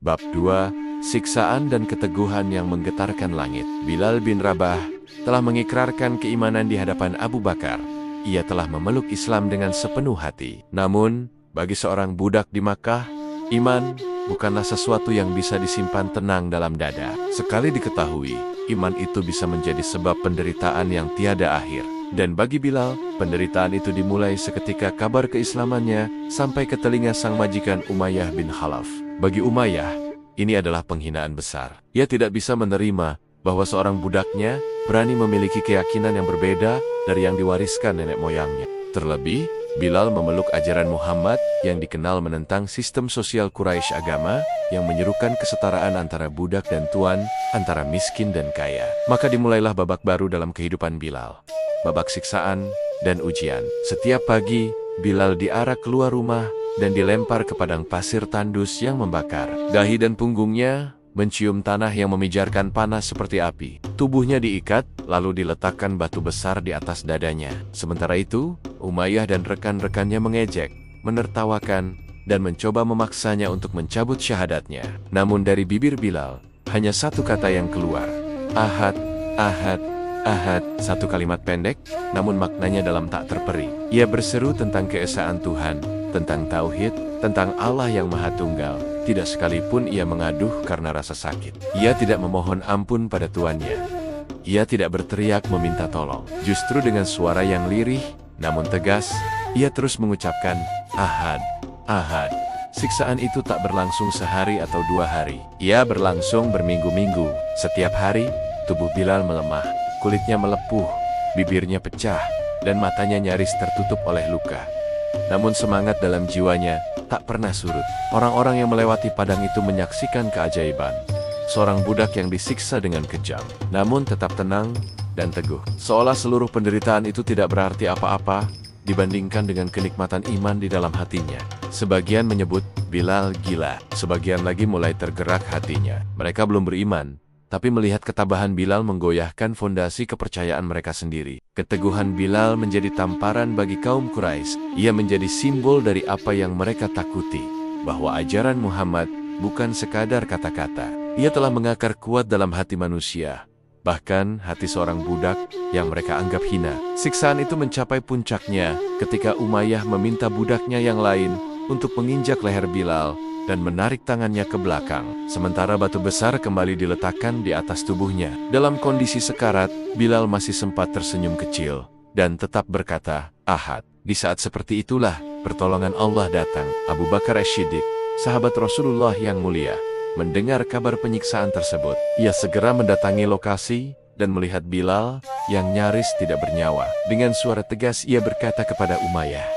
Bab 2, Siksaan dan Keteguhan yang Menggetarkan Langit. Bilal bin Rabah telah mengikrarkan keimanan di hadapan Abu Bakar. Ia telah memeluk Islam dengan sepenuh hati. Namun, bagi seorang budak di Makkah, iman bukanlah sesuatu yang bisa disimpan tenang dalam dada. Sekali diketahui, iman itu bisa menjadi sebab penderitaan yang tiada akhir. Dan bagi Bilal, penderitaan itu dimulai seketika kabar keislamannya sampai ke telinga sang majikan Umayyah bin Khalaf. Bagi Umayyah, ini adalah penghinaan besar. Ia tidak bisa menerima bahwa seorang budaknya berani memiliki keyakinan yang berbeda dari yang diwariskan nenek moyangnya. Terlebih, Bilal memeluk ajaran Muhammad yang dikenal menentang sistem sosial Quraisy agama yang menyerukan kesetaraan antara budak dan tuan, antara miskin dan kaya. Maka dimulailah babak baru dalam kehidupan Bilal. Babak siksaan dan ujian. Setiap pagi, Bilal diarak keluar rumah dan dilempar ke padang pasir tandus yang membakar. Dahi dan punggungnya mencium tanah yang memijarkan panas seperti api. Tubuhnya diikat, lalu diletakkan batu besar di atas dadanya. Sementara itu, Umayyah dan rekan-rekannya mengejek, menertawakan, dan mencoba memaksanya untuk mencabut syahadatnya. Namun dari bibir Bilal, hanya satu kata yang keluar. Ahad, Ahad, Ahad. Satu kalimat pendek, namun maknanya dalam tak terperi. Ia berseru tentang keesaan Tuhan, tentang tauhid, tentang Allah yang Maha Tunggal. Tidak sekalipun ia mengaduh karena rasa sakit. Ia tidak memohon ampun pada tuannya. Ia tidak berteriak meminta tolong. Justru dengan suara yang lirih, namun tegas, ia terus mengucapkan, Ahad, Ahad. Siksaan itu tak berlangsung sehari atau 2 hari. Ia berlangsung berminggu-minggu. Setiap hari, tubuh Bilal melemah, kulitnya melepuh, bibirnya pecah, dan matanya nyaris tertutup oleh luka. Namun semangat dalam jiwanya tak pernah surut. Orang-orang yang melewati padang itu menyaksikan keajaiban. Seorang budak yang disiksa dengan kejam, namun tetap tenang dan teguh. Seolah seluruh penderitaan itu tidak berarti apa-apa dibandingkan dengan kenikmatan iman di dalam hatinya. Sebagian menyebut Bilal gila, sebagian lagi mulai tergerak hatinya. Mereka belum beriman, tapi melihat ketabahan Bilal menggoyahkan fondasi kepercayaan mereka sendiri. Keteguhan Bilal menjadi tamparan bagi kaum Quraisy. Ia menjadi simbol dari apa yang mereka takuti, bahwa ajaran Muhammad bukan sekadar kata-kata. Ia telah mengakar kuat dalam hati manusia, bahkan hati seorang budak yang mereka anggap hina. Siksaan itu mencapai puncaknya ketika Umayyah meminta budaknya yang lain untuk menginjak leher Bilal dan menarik tangannya ke belakang, sementara batu besar kembali diletakkan di atas tubuhnya. Dalam kondisi sekarat, Bilal masih sempat tersenyum kecil dan tetap berkata, Ahad. Di saat seperti itulah, pertolongan Allah datang. Abu Bakar As-Siddiq, sahabat Rasulullah yang mulia, mendengar kabar penyiksaan tersebut. Ia segera mendatangi lokasi dan melihat Bilal yang nyaris tidak bernyawa. Dengan suara tegas ia berkata kepada Umayyah,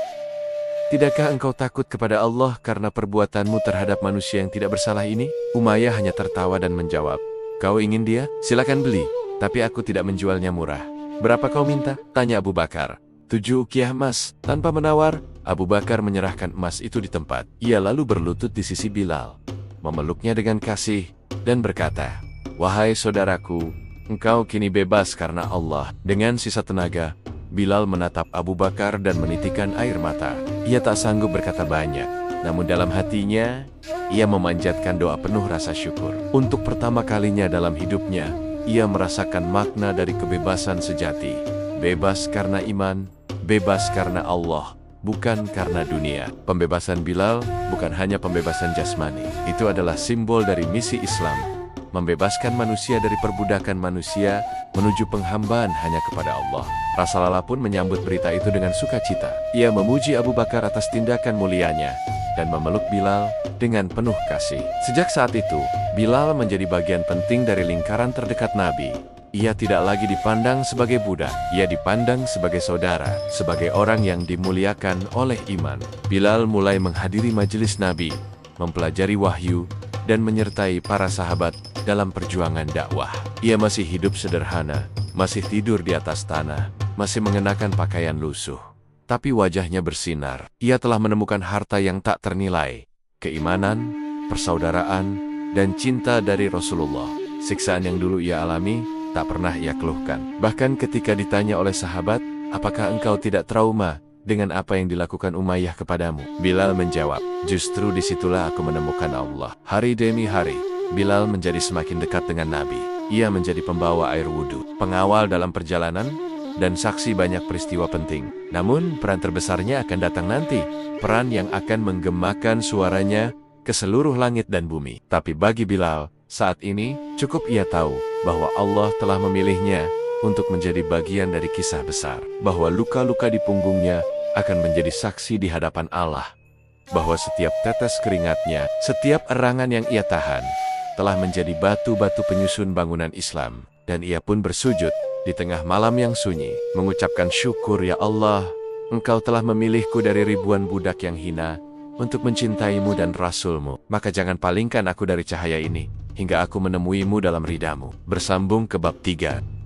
Tidakkah engkau takut kepada Allah karena perbuatanmu terhadap manusia yang tidak bersalah ini? Umayyah hanya tertawa dan menjawab, Kau ingin dia? Silakan beli, tapi aku tidak menjualnya murah. Berapa kau minta? Tanya Abu Bakar. 7 ukiah emas. Tanpa menawar, Abu Bakar menyerahkan emas itu di tempat. Ia lalu berlutut di sisi Bilal, memeluknya dengan kasih, dan berkata, Wahai saudaraku, engkau kini bebas karena Allah. Dengan sisa tenaga, Bilal menatap Abu Bakar dan menitikkan air mata. Ia tak sanggup berkata banyak, namun dalam hatinya, ia memanjatkan doa penuh rasa syukur. Untuk pertama kalinya dalam hidupnya, ia merasakan makna dari kebebasan sejati. Bebas karena iman, bebas karena Allah, bukan karena dunia. Pembebasan Bilal bukan hanya pembebasan jasmani. Itu adalah simbol dari misi Islam, membebaskan manusia dari perbudakan manusia menuju penghambaan hanya kepada Allah. Rasulullah pun menyambut berita itu dengan sukacita. Ia memuji Abu Bakar atas tindakan mulianya dan memeluk Bilal dengan penuh kasih. Sejak saat itu, Bilal menjadi bagian penting dari lingkaran terdekat Nabi. Ia tidak lagi dipandang sebagai budak, ia dipandang sebagai saudara, sebagai orang yang dimuliakan oleh iman. Bilal mulai menghadiri majelis Nabi, mempelajari wahyu, dan menyertai para sahabat dalam perjuangan dakwah. Ia masih hidup sederhana, masih tidur di atas tanah, masih mengenakan pakaian lusuh. Tapi wajahnya bersinar. Ia telah menemukan harta yang tak ternilai, keimanan, persaudaraan, dan cinta dari Rasulullah. Siksaan yang dulu ia alami, tak pernah ia keluhkan. Bahkan ketika ditanya oleh sahabat, apakah engkau tidak trauma dengan apa yang dilakukan Umayyah kepadamu?" Bilal menjawab, "Justru disitulah aku menemukan Allah." Hari demi hari, Bilal menjadi semakin dekat dengan Nabi. Ia menjadi pembawa air wudhu, pengawal dalam perjalanan, dan saksi banyak peristiwa penting. Namun, peran terbesarnya akan datang nanti. Peran yang akan menggemakan suaranya ke seluruh langit dan bumi. Tapi bagi Bilal, saat ini, cukup ia tahu bahwa Allah telah memilihnya untuk menjadi bagian dari kisah besar. Bahwa luka-luka di punggungnya akan menjadi saksi di hadapan Allah. Bahwa setiap tetes keringatnya, setiap erangan yang ia tahan, telah menjadi batu-batu penyusun bangunan Islam. Dan ia pun bersujud di tengah malam yang sunyi, mengucapkan syukur, "Ya Allah, Engkau telah memilihku dari ribuan budak yang hina untuk mencintaimu dan Rasul-Mu. Maka jangan palingkan aku dari cahaya ini, hingga aku menemuimu dalam ridamu." Bersambung ke bab 3.